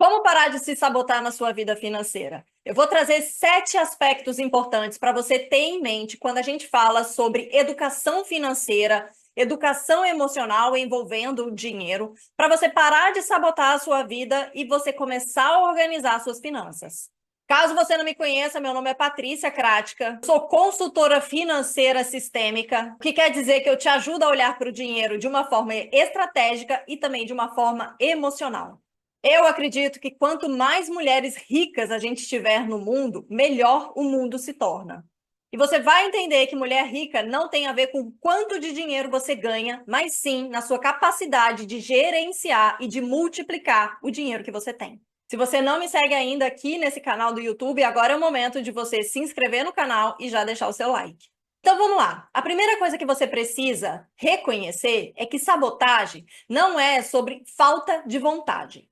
Como parar de se sabotar na sua vida financeira? Eu vou trazer 7 aspectos importantes para você ter em mente quando a gente fala sobre educação financeira, educação emocional envolvendo o dinheiro, para você parar de sabotar a sua vida e você começar a organizar suas finanças. Caso você não me conheça, meu nome é Patrícia Krática, sou consultora financeira sistêmica, o que quer dizer que eu te ajudo a olhar para o dinheiro de uma forma estratégica e também de uma forma emocional. Eu acredito que quanto mais mulheres ricas a gente tiver no mundo, melhor o mundo se torna. E você vai entender que mulher rica não tem a ver com quanto de dinheiro você ganha, mas sim na sua capacidade de gerenciar e de multiplicar o dinheiro que você tem. Se você não me segue ainda aqui nesse canal do YouTube, agora é o momento de você se inscrever no canal e já deixar o seu like. Então vamos lá. A primeira coisa que você precisa reconhecer é que sabotagem não é sobre falta de vontade.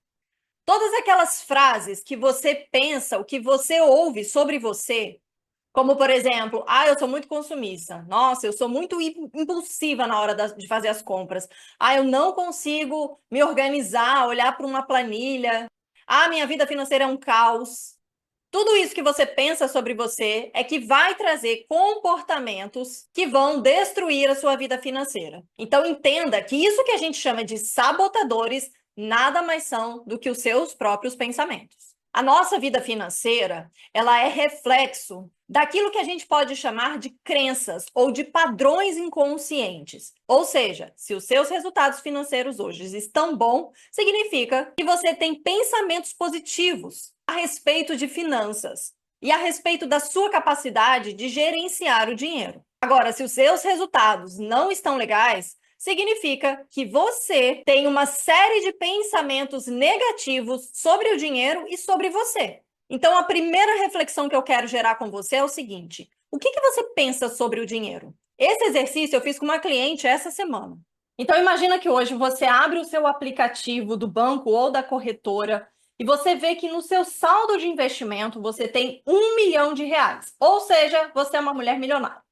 Todas aquelas frases que você pensa, o que você ouve sobre você, como, por exemplo, eu sou muito consumista. Nossa, eu sou muito impulsiva na hora de fazer as compras. Eu não consigo me organizar, olhar para uma planilha. Minha vida financeira é um caos. Tudo isso que você pensa sobre você é que vai trazer comportamentos que vão destruir a sua vida financeira. Então, entenda que isso que a gente chama de sabotadores nada mais são do que os seus próprios pensamentos. A nossa vida financeira, ela é reflexo daquilo que a gente pode chamar de crenças ou de padrões inconscientes. Ou seja, se os seus resultados financeiros hoje estão bons, significa que você tem pensamentos positivos a respeito de finanças e a respeito da sua capacidade de gerenciar o dinheiro. Agora, se os seus resultados não estão legais, significa que você tem uma série de pensamentos negativos sobre o dinheiro e sobre você. Então, a primeira reflexão que eu quero gerar com você é o seguinte: o que você pensa sobre o dinheiro? Esse exercício eu fiz com uma cliente essa semana. Então, imagina que hoje você abre o seu aplicativo do banco ou da corretora e você vê que no seu saldo de investimento você tem R$ 1.000.000. Ou seja, você é uma mulher milionária.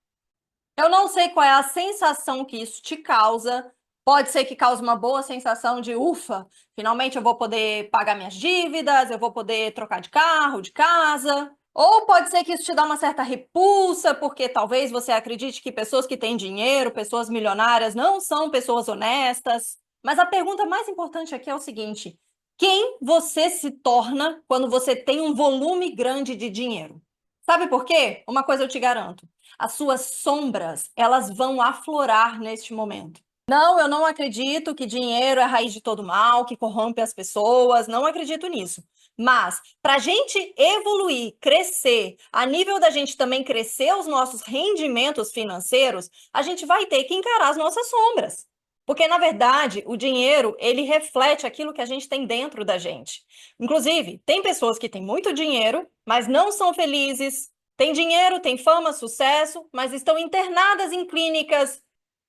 Eu não sei qual é a sensação que isso te causa. Pode ser que cause uma boa sensação de ufa, finalmente eu vou poder pagar minhas dívidas, eu vou poder trocar de carro, de casa. Ou pode ser que isso te dá uma certa repulsa, porque talvez você acredite que pessoas que têm dinheiro, pessoas milionárias, não são pessoas honestas. Mas a pergunta mais importante aqui é o seguinte: quem você se torna quando você tem um volume grande de dinheiro? Sabe por quê? Uma coisa eu te garanto: as suas sombras, elas vão aflorar neste momento. Não, eu não acredito que dinheiro é a raiz de todo mal, que corrompe as pessoas, não acredito nisso. Mas, para a gente evoluir, crescer, a nível da gente também crescer os nossos rendimentos financeiros, a gente vai ter que encarar as nossas sombras. Porque, na verdade, o dinheiro, ele reflete aquilo que a gente tem dentro da gente. Inclusive, tem pessoas que têm muito dinheiro, mas não são felizes, têm dinheiro, têm fama, sucesso, mas estão internadas em clínicas,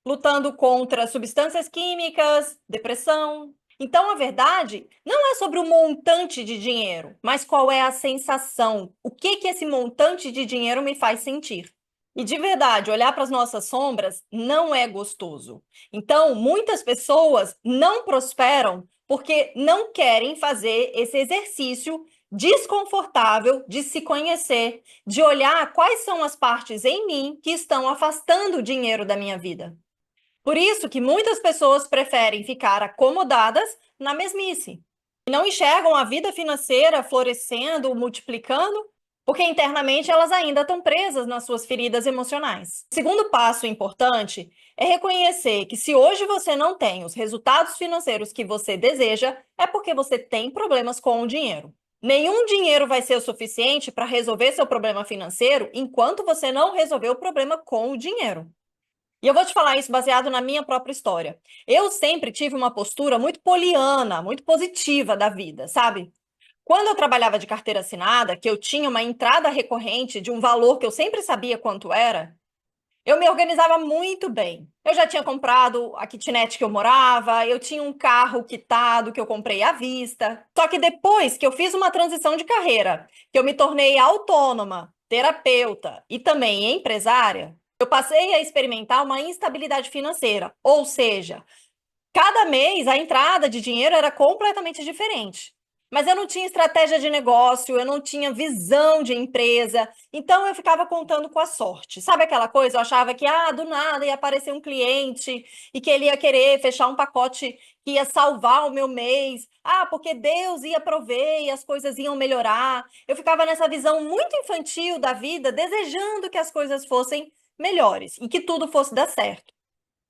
lutando contra substâncias químicas, depressão. Então, a verdade não é sobre o montante de dinheiro, mas qual é a sensação, o que esse montante de dinheiro me faz sentir. E de verdade, olhar para as nossas sombras não é gostoso. Então, muitas pessoas não prosperam porque não querem fazer esse exercício desconfortável de se conhecer, de olhar quais são as partes em mim que estão afastando o dinheiro da minha vida. Por isso que muitas pessoas preferem ficar acomodadas na mesmice e não enxergam a vida financeira florescendo, multiplicando, porque internamente elas ainda estão presas nas suas feridas emocionais. O segundo passo importante é reconhecer que se hoje você não tem os resultados financeiros que você deseja, é porque você tem problemas com o dinheiro. Nenhum dinheiro vai ser o suficiente para resolver seu problema financeiro enquanto você não resolver o problema com o dinheiro. E eu vou te falar isso baseado na minha própria história. Eu sempre tive uma postura muito poliana, muito positiva da vida, sabe? Quando eu trabalhava de carteira assinada, que eu tinha uma entrada recorrente de um valor que eu sempre sabia quanto era, eu me organizava muito bem. Eu já tinha comprado a kitnet que eu morava, eu tinha um carro quitado que eu comprei à vista. Só que depois que eu fiz uma transição de carreira, que eu me tornei autônoma, terapeuta e também empresária, eu passei a experimentar uma instabilidade financeira. Ou seja, cada mês a entrada de dinheiro era completamente diferente. Mas eu não tinha estratégia de negócio, eu não tinha visão de empresa, então eu ficava contando com a sorte. Sabe aquela coisa? Eu achava que, do nada ia aparecer um cliente e que ele ia querer fechar um pacote que ia salvar o meu mês. Porque Deus ia prover e as coisas iam melhorar. Eu ficava nessa visão muito infantil da vida, desejando que as coisas fossem melhores e que tudo fosse dar certo.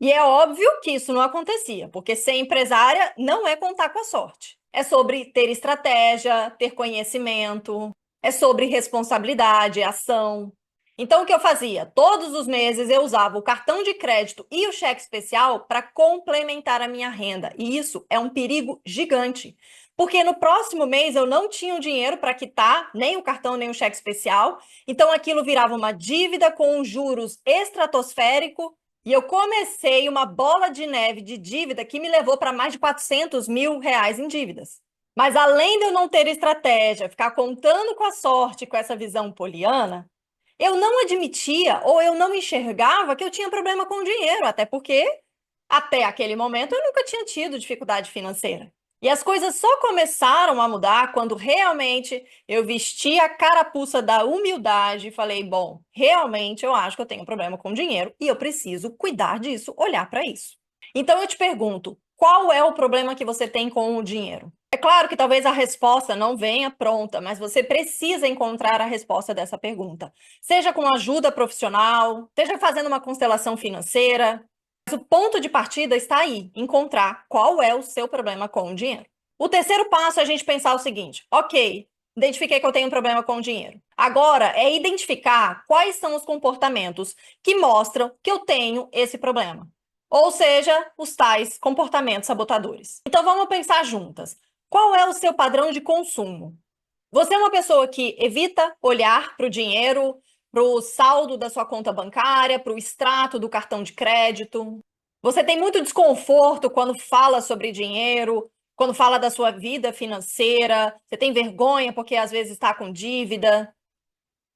E é óbvio que isso não acontecia, porque ser empresária não é contar com a sorte. É sobre ter estratégia, ter conhecimento, é sobre responsabilidade, ação. Então, o que eu fazia? Todos os meses eu usava o cartão de crédito e o cheque especial para complementar a minha renda. E isso é um perigo gigante. Porque no próximo mês eu não tinha o dinheiro para quitar nem o cartão nem o cheque especial. Então aquilo virava uma dívida com um juros estratosférico e eu comecei uma bola de neve de dívida que me levou para mais de 400 mil reais em dívidas. Mas além de eu não ter estratégia, ficar contando com a sorte, com essa visão poliana, eu não admitia ou eu não enxergava que eu tinha problema com o dinheiro, até porque até aquele momento eu nunca tinha tido dificuldade financeira. E as coisas só começaram a mudar quando realmente eu vesti a carapuça da humildade e falei: bom, realmente eu acho que eu tenho um problema com dinheiro e eu preciso cuidar disso, olhar para isso. Então eu te pergunto, qual é o problema que você tem com o dinheiro? É claro que talvez a resposta não venha pronta, mas você precisa encontrar a resposta dessa pergunta. Seja com ajuda profissional, seja fazendo uma constelação financeira, mas o ponto de partida está aí, encontrar qual é o seu problema com o dinheiro. O terceiro passo é a gente pensar o seguinte: ok, identifiquei que eu tenho um problema com o dinheiro. Agora é identificar quais são os comportamentos que mostram que eu tenho esse problema. Ou seja, os tais comportamentos sabotadores. Então vamos pensar juntas. Qual é o seu padrão de consumo? Você é uma pessoa que evita olhar para o dinheiro, para o saldo da sua conta bancária, para o extrato do cartão de crédito. Você tem muito desconforto quando fala sobre dinheiro, quando fala da sua vida financeira. Você tem vergonha porque às vezes está com dívida.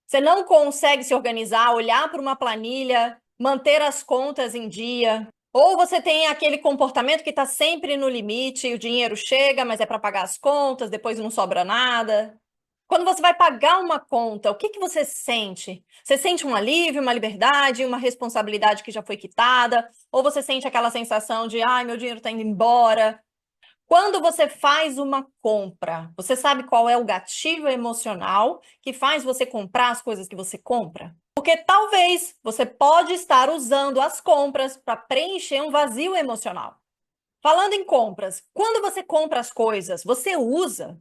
Você não consegue se organizar, olhar para uma planilha, manter as contas em dia. Ou você tem aquele comportamento que está sempre no limite, o dinheiro chega, mas é para pagar as contas, depois não sobra nada. Quando você vai pagar uma conta, o que que você sente? Você sente um alívio, uma liberdade, uma responsabilidade que já foi quitada? Ou você sente aquela sensação de, ai, meu dinheiro está indo embora? Quando você faz uma compra, você sabe qual é o gatilho emocional que faz você comprar as coisas que você compra? Porque talvez você pode estar usando as compras para preencher um vazio emocional. Falando em compras, quando você compra as coisas, você usa?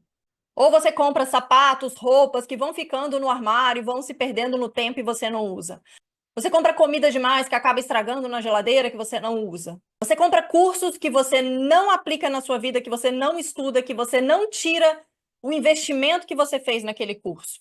Ou você compra sapatos, roupas que vão ficando no armário, vão se perdendo no tempo e você não usa? Você compra comida demais que acaba estragando na geladeira que você não usa? Você compra cursos que você não aplica na sua vida, que você não estuda, que você não tira o investimento que você fez naquele curso?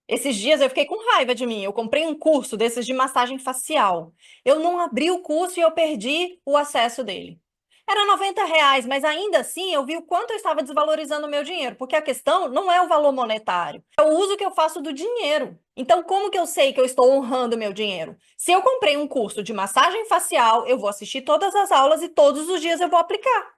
Esses dias eu fiquei com raiva de mim. Eu comprei um curso desses de massagem facial. Eu não abri o curso e eu perdi o acesso dele. Era R$ 90, mas ainda assim eu vi o quanto eu estava desvalorizando o meu dinheiro, porque a questão não é o valor monetário, é o uso que eu faço do dinheiro. Então, como que eu sei que eu estou honrando o meu dinheiro? Se eu comprei um curso de massagem facial, eu vou assistir todas as aulas e todos os dias eu vou aplicar.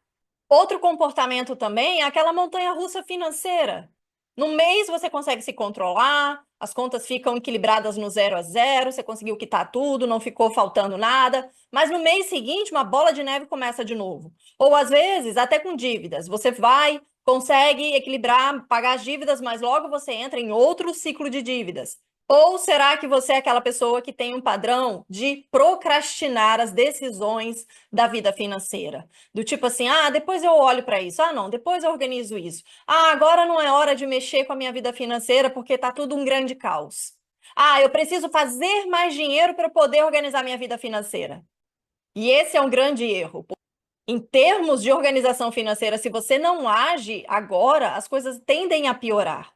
Outro comportamento também é aquela montanha-russa financeira. No mês você consegue se controlar, as contas ficam equilibradas no 0 a 0, você conseguiu quitar tudo, não ficou faltando nada, mas no mês seguinte uma bola de neve começa de novo. Ou às vezes até com dívidas, você vai, consegue equilibrar, pagar as dívidas, mas logo você entra em outro ciclo de dívidas. Ou será que você é aquela pessoa que tem um padrão de procrastinar as decisões da vida financeira? Do tipo assim, depois eu olho para isso. Não, depois eu organizo isso. Agora não é hora de mexer com a minha vida financeira porque tá tudo um grande caos. Eu preciso fazer mais dinheiro para poder organizar minha vida financeira. E esse é um grande erro. Em termos de organização financeira, se você não age agora, as coisas tendem a piorar.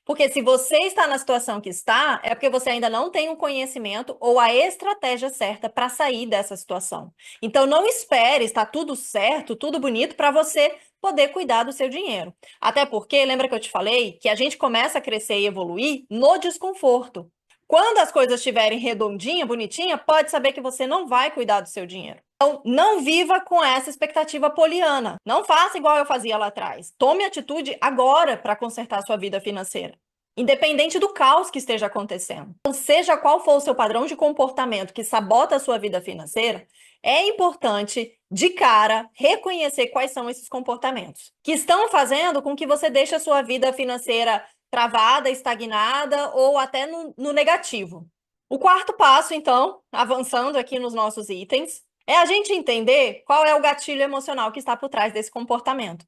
Porque se você está na situação que está, é porque você ainda não tem o conhecimento ou a estratégia certa para sair dessa situação. Então, não espere estar tudo certo, tudo bonito, para você poder cuidar do seu dinheiro. Até porque, lembra que eu te falei que a gente começa a crescer e evoluir no desconforto. Quando as coisas estiverem redondinha, bonitinha, pode saber que você não vai cuidar do seu dinheiro. Então, não viva com essa expectativa poliana. Não faça igual eu fazia lá atrás. Tome atitude agora para consertar a sua vida financeira, independente do caos que esteja acontecendo. Então, seja qual for o seu padrão de comportamento que sabota a sua vida financeira, é importante, de cara, reconhecer quais são esses comportamentos que estão fazendo com que você deixe a sua vida financeira travada, estagnada ou até no negativo. O quarto passo, então, avançando aqui nos nossos itens, é a gente entender qual é o gatilho emocional que está por trás desse comportamento.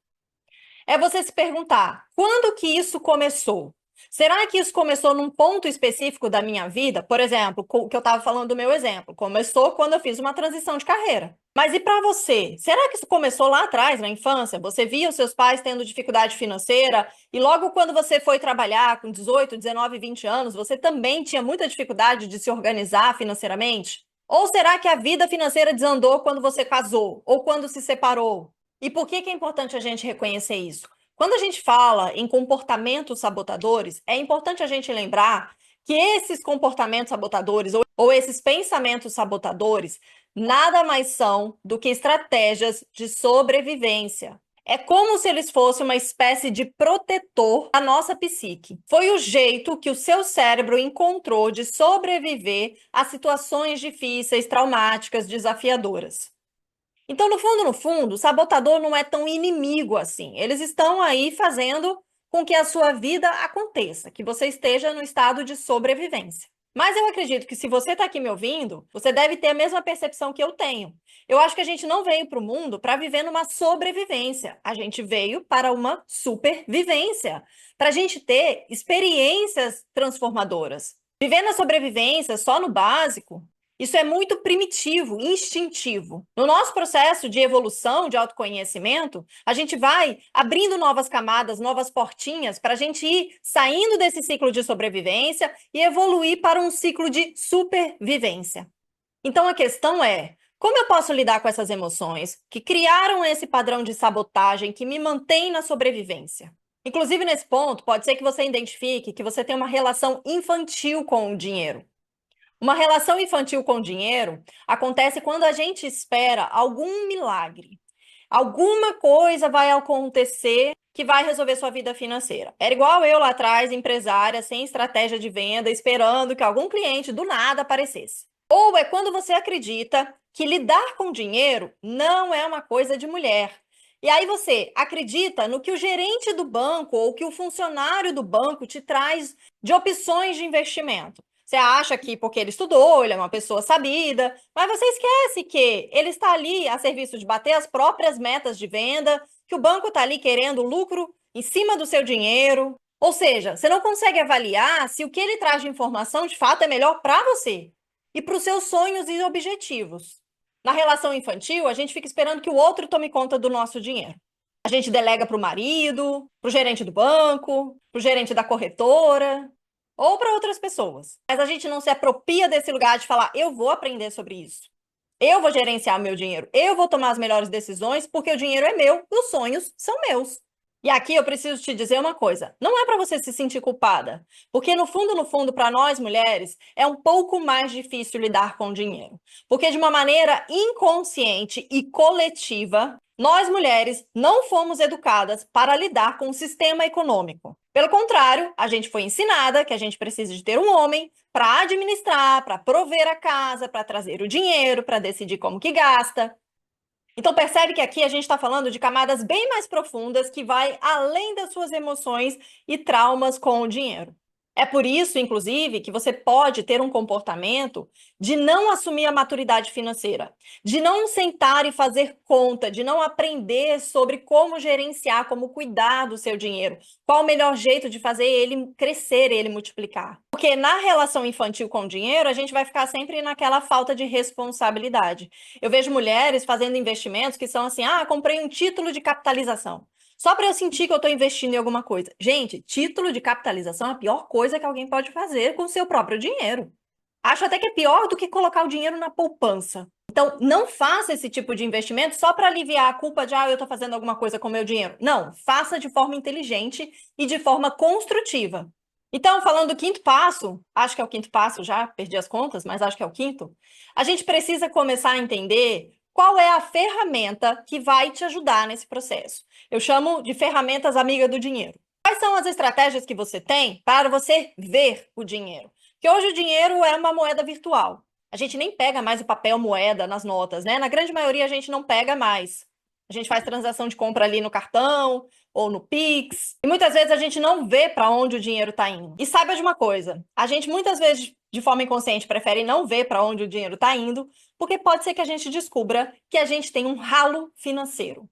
É você se perguntar, quando que isso começou? Será que isso começou num ponto específico da minha vida? Por exemplo, o que eu estava falando do meu exemplo, começou quando eu fiz uma transição de carreira. Mas e para você? Será que isso começou lá atrás, na infância? Você via os seus pais tendo dificuldade financeira e logo quando você foi trabalhar com 18, 19, 20 anos, você também tinha muita dificuldade de se organizar financeiramente? Ou será que a vida financeira desandou quando você casou ou quando se separou? E por que é importante a gente reconhecer isso? Quando a gente fala em comportamentos sabotadores, é importante a gente lembrar que esses comportamentos sabotadores ou esses pensamentos sabotadores nada mais são do que estratégias de sobrevivência. É como se eles fossem uma espécie de protetor da nossa psique. Foi o jeito que o seu cérebro encontrou de sobreviver a situações difíceis, traumáticas, desafiadoras. Então, no fundo, o sabotador não é tão inimigo assim. Eles estão aí fazendo com que a sua vida aconteça, que você esteja no estado de sobrevivência. Mas eu acredito que se você está aqui me ouvindo, você deve ter a mesma percepção que eu tenho. Eu acho que a gente não veio para o mundo para viver numa sobrevivência. A gente veio para uma supervivência, para a gente ter experiências transformadoras. Viver na sobrevivência só no básico, isso é muito primitivo, instintivo. No nosso processo de evolução, de autoconhecimento, a gente vai abrindo novas camadas, novas portinhas, para a gente ir saindo desse ciclo de sobrevivência e evoluir para um ciclo de supervivência. Então a questão é, como eu posso lidar com essas emoções que criaram esse padrão de sabotagem que me mantém na sobrevivência? Inclusive, nesse ponto, pode ser que você identifique que você tem uma relação infantil com o dinheiro. Uma relação infantil com o dinheiro acontece quando a gente espera algum milagre. Alguma coisa vai acontecer que vai resolver sua vida financeira. Era igual eu lá atrás, empresária, sem estratégia de venda, esperando que algum cliente do nada aparecesse. Ou é quando você acredita que lidar com dinheiro não é uma coisa de mulher. E aí você acredita no que o gerente do banco ou que o funcionário do banco te traz de opções de investimento. Você acha que porque ele estudou, ele é uma pessoa sabida, mas você esquece que ele está ali a serviço de bater as próprias metas de venda, que o banco está ali querendo lucro em cima do seu dinheiro. Ou seja, você não consegue avaliar se o que ele traz de informação de fato é melhor para você e para os seus sonhos e objetivos. Na relação infantil, a gente fica esperando que o outro tome conta do nosso dinheiro. A gente delega para o marido, para o gerente do banco, para o gerente da corretora ou para outras pessoas. Mas a gente não se apropria desse lugar de falar, eu vou aprender sobre isso. Eu vou gerenciar meu dinheiro, eu vou tomar as melhores decisões porque o dinheiro é meu e os sonhos são meus. E aqui eu preciso te dizer uma coisa, não é para você se sentir culpada, porque no fundo, para nós mulheres, é um pouco mais difícil lidar com o dinheiro. Porque de uma maneira inconsciente e coletiva, nós mulheres não fomos educadas para lidar com o sistema econômico. Pelo contrário, a gente foi ensinada que a gente precisa de ter um homem para administrar, para prover a casa, para trazer o dinheiro, para decidir como que gasta. Então percebe que aqui a gente está falando de camadas bem mais profundas que vai além das suas emoções e traumas com o dinheiro. É por isso, inclusive, que você pode ter um comportamento de não assumir a maturidade financeira, de não sentar e fazer conta, de não aprender sobre como gerenciar, como cuidar do seu dinheiro, qual o melhor jeito de fazer ele crescer, ele multiplicar. Porque na relação infantil com o dinheiro, a gente vai ficar sempre naquela falta de responsabilidade. Eu vejo mulheres fazendo investimentos que são assim, comprei um título de capitalização. Só para eu sentir que eu estou investindo em alguma coisa. Gente, título de capitalização é a pior coisa que alguém pode fazer com o seu próprio dinheiro. Acho até que é pior do que colocar o dinheiro na poupança. Então, não faça esse tipo de investimento só para aliviar a culpa de, eu estou fazendo alguma coisa com o meu dinheiro. Não, faça de forma inteligente e de forma construtiva. Então, falando do quinto passo, acho que é o quinto passo já, perdi as contas, mas acho que é o quinto, a gente precisa começar a entender Qual é a ferramenta que vai te ajudar nesse processo? Eu chamo de ferramentas amiga do dinheiro. Quais são as estratégias que você tem para você ver o dinheiro? Porque hoje o dinheiro é uma moeda virtual. A gente nem pega mais o papel moeda nas notas, né? Na grande maioria a gente não pega mais. A gente faz transação de compra ali no cartão ou no Pix. E muitas vezes a gente não vê para onde o dinheiro está indo. E saiba de uma coisa, a gente muitas vezes, de forma inconsciente, prefere não ver para onde o dinheiro está indo, porque pode ser que a gente descubra que a gente tem um ralo financeiro.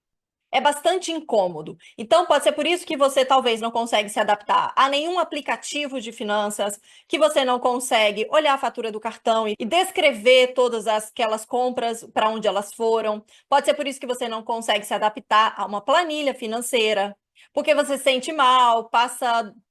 É bastante incômodo. Então, pode ser por isso que você talvez não consegue se adaptar a nenhum aplicativo de finanças, que você não consegue olhar a fatura do cartão e descrever todas aquelas compras para onde elas foram. Pode ser por isso que você não consegue se adaptar a uma planilha financeira, porque você se sente mal,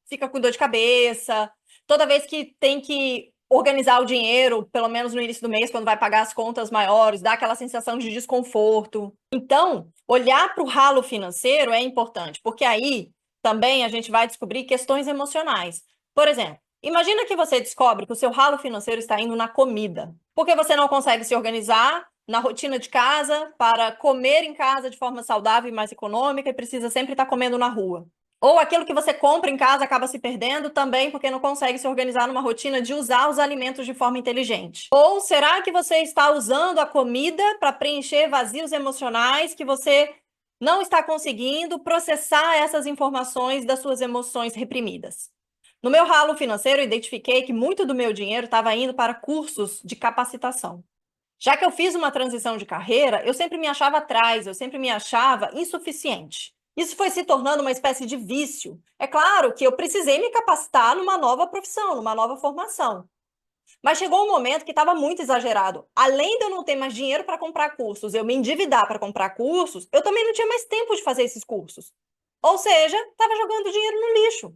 fica com dor de cabeça. Toda vez que tem que organizar o dinheiro, pelo menos no início do mês, quando vai pagar as contas maiores, dá aquela sensação de desconforto. Então, olhar para o ralo financeiro é importante, porque aí também a gente vai descobrir questões emocionais. Por exemplo, imagina que você descobre que o seu ralo financeiro está indo na comida, porque você não consegue se organizar na rotina de casa para comer em casa de forma saudável e mais econômica e precisa sempre estar comendo na rua. Ou aquilo que você compra em casa acaba se perdendo também porque não consegue se organizar numa rotina de usar os alimentos de forma inteligente. Ou será que você está usando a comida para preencher vazios emocionais que você não está conseguindo processar essas informações das suas emoções reprimidas? No meu ralo financeiro, eu identifiquei que muito do meu dinheiro estava indo para cursos de capacitação. Já que eu fiz uma transição de carreira, eu sempre me achava atrás, eu sempre me achava insuficiente. Isso foi se tornando uma espécie de vício. É claro que eu precisei me capacitar numa nova profissão, numa nova formação. Mas chegou um momento que estava muito exagerado. Além de eu não ter mais dinheiro para comprar cursos, eu me endividar para comprar cursos, eu também não tinha mais tempo de fazer esses cursos. Ou seja, estava jogando dinheiro no lixo.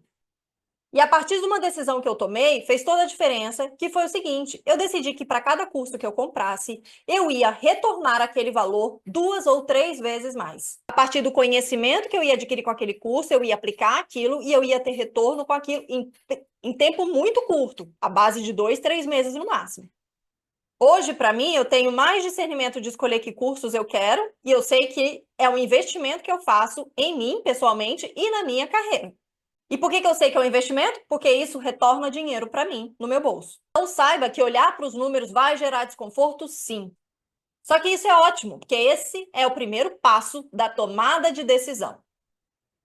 E a partir de uma decisão que eu tomei, fez toda a diferença, que foi o seguinte: eu decidi que para cada curso que eu comprasse, eu ia retornar aquele valor 2 ou 3 vezes mais. A partir do conhecimento que eu ia adquirir com aquele curso, eu ia aplicar aquilo e eu ia ter retorno com aquilo em tempo muito curto, a base de 2, 3 meses no máximo. Hoje, para mim, eu tenho mais discernimento de escolher que cursos eu quero e eu sei que é um investimento que eu faço em mim, pessoalmente, e na minha carreira. E por que eu sei que é um investimento? Porque isso retorna dinheiro para mim, no meu bolso. Então saiba que olhar para os números vai gerar desconforto, sim. Só que isso é ótimo, porque esse é o primeiro passo da tomada de decisão.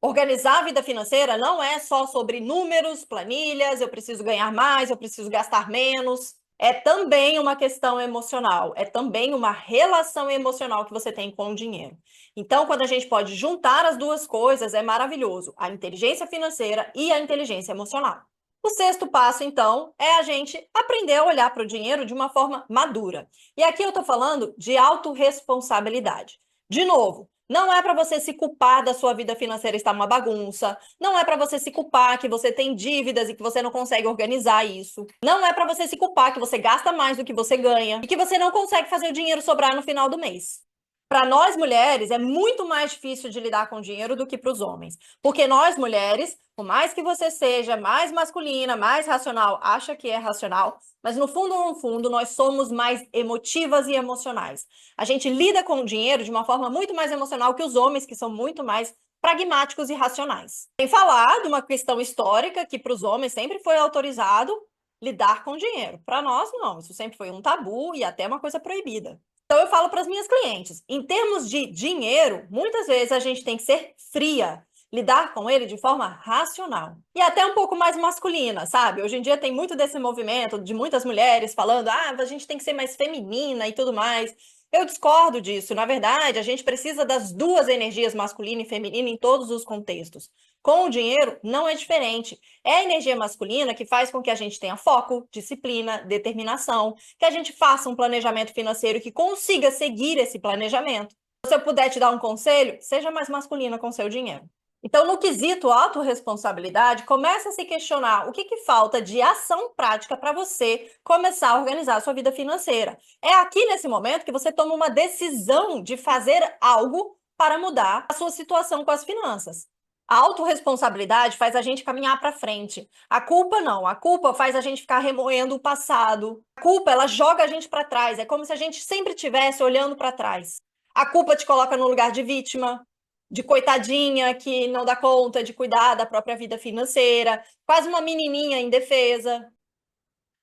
Organizar a vida financeira não é só sobre números, planilhas, eu preciso ganhar mais, eu preciso gastar menos. É também uma questão emocional, é também uma relação emocional que você tem com o dinheiro. Então, quando a gente pode juntar as duas coisas, é maravilhoso, a inteligência financeira e a inteligência emocional. O sexto passo, então, é a gente aprender a olhar para o dinheiro de uma forma madura. E aqui eu estou falando de autorresponsabilidade. De novo, não é para você se culpar da sua vida financeira estar uma bagunça. Não é para você se culpar que você tem dívidas e que você não consegue organizar isso. Não é para você se culpar que você gasta mais do que você ganha e que você não consegue fazer o dinheiro sobrar no final do mês. Para nós mulheres, é muito mais difícil de lidar com o dinheiro do que para os homens. Porque nós mulheres, por mais que você seja mais masculina, mais racional, acha que é racional, mas no fundo, nós somos mais emotivas e emocionais. A gente lida com o dinheiro de uma forma muito mais emocional que os homens, que são muito mais pragmáticos e racionais. Sem falar de uma questão histórica que para os homens sempre foi autorizado lidar com dinheiro. Para nós, não. Isso sempre foi um tabu e até uma coisa proibida. Então, eu falo para as minhas clientes, em termos de dinheiro, muitas vezes a gente tem que ser fria, lidar com ele de forma racional. E até um pouco mais masculina, sabe? Hoje em dia tem muito desse movimento de muitas mulheres falando, a gente tem que ser mais feminina e tudo mais. Eu discordo disso. Na verdade, a gente precisa das duas energias, masculina e feminina, em todos os contextos. Com o dinheiro, não é diferente. É a energia masculina que faz com que a gente tenha foco, disciplina, determinação, que a gente faça um planejamento financeiro e que consiga seguir esse planejamento. Se eu puder te dar um conselho, seja mais masculina com seu dinheiro. Então, no quesito autorresponsabilidade, comece a se questionar o que falta de ação prática para você começar a organizar a sua vida financeira. É aqui nesse momento que você toma uma decisão de fazer algo para mudar a sua situação com as finanças. A autorresponsabilidade faz a gente caminhar para frente. A culpa não. A culpa faz a gente ficar remoendo o passado. A culpa, ela joga a gente para trás. É como se a gente sempre estivesse olhando para trás. A culpa te coloca no lugar de vítima, de coitadinha que não dá conta de cuidar da própria vida financeira, quase uma menininha indefesa.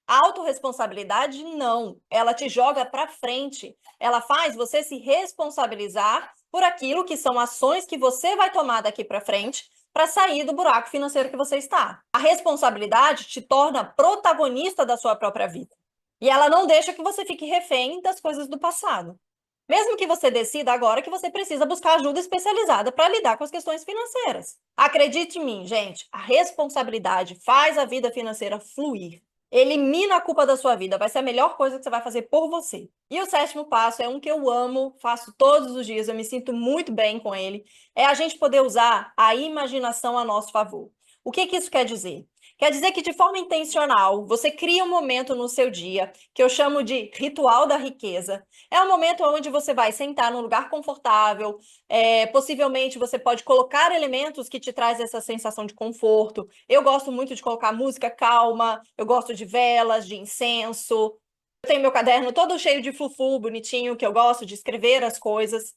A autorresponsabilidade, não. Ela te joga para frente. Ela faz você se responsabilizar por aquilo que são ações que você vai tomar daqui para frente para sair do buraco financeiro que você está. A responsabilidade te torna protagonista da sua própria vida. E ela não deixa que você fique refém das coisas do passado. Mesmo que você decida agora que você precisa buscar ajuda especializada para lidar com as questões financeiras. Acredite em mim, gente, a responsabilidade faz a vida financeira fluir. Elimina a culpa da sua vida, vai ser a melhor coisa que você vai fazer por você. E o sétimo passo é um que eu amo, faço todos os dias, eu me sinto muito bem com ele, é a gente poder usar a imaginação a nosso favor. O que isso quer dizer? Quer dizer que de forma intencional, você cria um momento no seu dia, que eu chamo de ritual da riqueza. É um momento onde você vai sentar num lugar confortável, possivelmente você pode colocar elementos que te trazem essa sensação de conforto. Eu gosto muito de colocar música calma, eu gosto de velas, de incenso. Eu tenho meu caderno todo cheio de flufu, bonitinho, que eu gosto de escrever as coisas.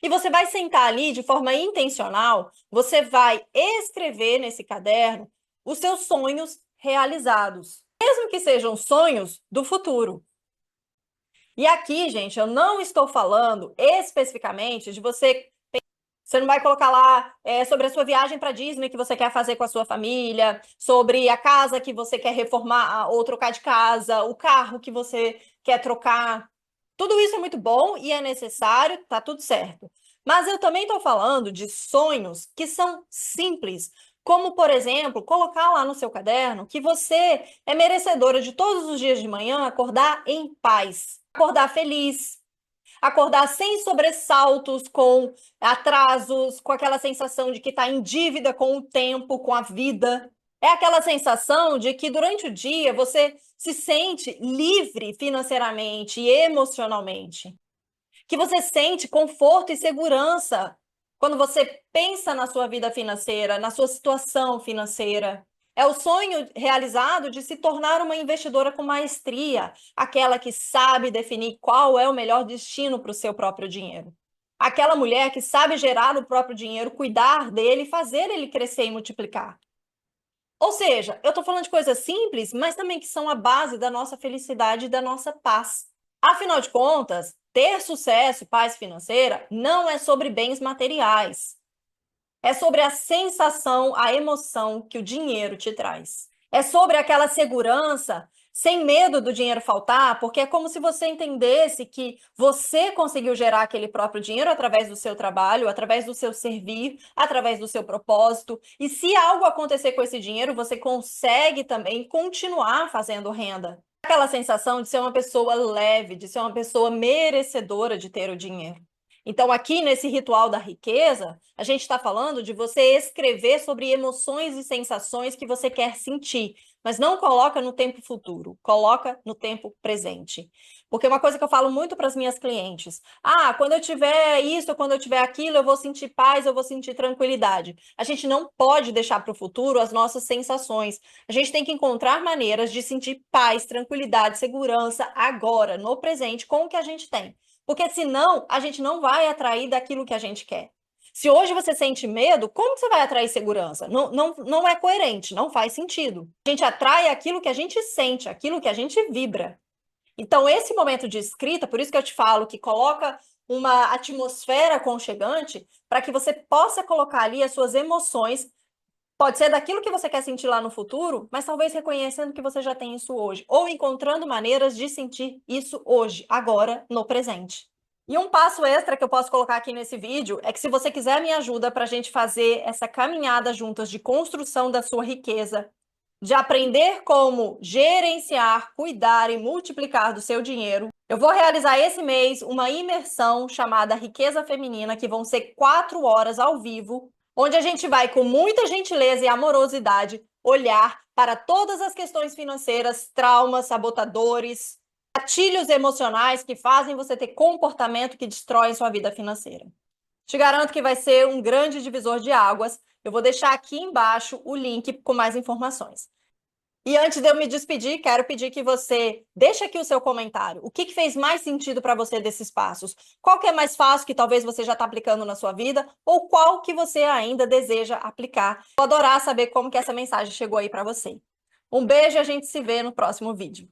E você vai sentar ali de forma intencional, você vai escrever nesse caderno os seus sonhos realizados, mesmo que sejam sonhos do futuro. E aqui, gente, eu não estou falando especificamente de você. Você não vai colocar lá sobre a sua viagem para Disney que você quer fazer com a sua família, sobre a casa que você quer reformar ou trocar de casa, o carro que você quer trocar. Tudo isso é muito bom e é necessário, tá tudo certo. Mas eu também estou falando de sonhos que são simples, como, por exemplo, colocar lá no seu caderno que você é merecedora de todos os dias de manhã acordar em paz, acordar feliz, acordar sem sobressaltos, com atrasos, com aquela sensação de que está em dívida com o tempo, com a vida. É aquela sensação de que durante o dia você se sente livre financeiramente e emocionalmente. Que você sente conforto e segurança quando você pensa na sua vida financeira, na sua situação financeira. É o sonho realizado de se tornar uma investidora com maestria, aquela que sabe definir qual é o melhor destino para o seu próprio dinheiro. Aquela mulher que sabe gerar o próprio dinheiro, cuidar dele e fazer ele crescer e multiplicar. Ou seja, eu estou falando de coisas simples, mas também que são a base da nossa felicidade e da nossa paz. Afinal de contas, ter sucesso e paz financeira não é sobre bens materiais. É sobre a sensação, a emoção que o dinheiro te traz. É sobre aquela segurança, sem medo do dinheiro faltar, porque é como se você entendesse que você conseguiu gerar aquele próprio dinheiro através do seu trabalho, através do seu servir, através do seu propósito. E se algo acontecer com esse dinheiro, você consegue também continuar fazendo renda. Aquela sensação de ser uma pessoa leve, de ser uma pessoa merecedora de ter o dinheiro. Então, aqui nesse ritual da riqueza, a gente está falando de você escrever sobre emoções e sensações que você quer sentir, mas não coloca no tempo futuro, coloca no tempo presente. Porque uma coisa que eu falo muito para as minhas clientes, quando eu tiver isso, quando eu tiver aquilo, eu vou sentir paz, eu vou sentir tranquilidade. A gente não pode deixar para o futuro as nossas sensações. A gente tem que encontrar maneiras de sentir paz, tranquilidade, segurança agora, no presente, com o que a gente tem. Porque senão a gente não vai atrair daquilo que a gente quer. Se hoje você sente medo, como você vai atrair segurança? Não é coerente, não faz sentido. A gente atrai aquilo que a gente sente, aquilo que a gente vibra. Então, esse momento de escrita, por isso que eu te falo que coloca uma atmosfera aconchegante para que você possa colocar ali as suas emoções. Pode ser daquilo que você quer sentir lá no futuro, mas talvez reconhecendo que você já tem isso hoje, ou encontrando maneiras de sentir isso hoje, agora, no presente. E um passo extra que eu posso colocar aqui nesse vídeo é que se você quiser minha ajuda para a gente fazer essa caminhada juntas de construção da sua riqueza, de aprender como gerenciar, cuidar e multiplicar do seu dinheiro, eu vou realizar esse mês uma imersão chamada Riqueza Feminina, que vão ser 4 horas ao vivo, onde a gente vai, com muita gentileza e amorosidade, olhar para todas as questões financeiras, traumas, sabotadores, gatilhos emocionais que fazem você ter comportamento que destrói sua vida financeira. Te garanto que vai ser um grande divisor de águas. Eu vou deixar aqui embaixo o link com mais informações. E antes de eu me despedir, quero pedir que você deixe aqui o seu comentário. O que fez mais sentido para você desses passos? Qual que é mais fácil que talvez você já está aplicando na sua vida? Ou qual que você ainda deseja aplicar? Vou adorar saber como que essa mensagem chegou aí para você. Um beijo e a gente se vê no próximo vídeo.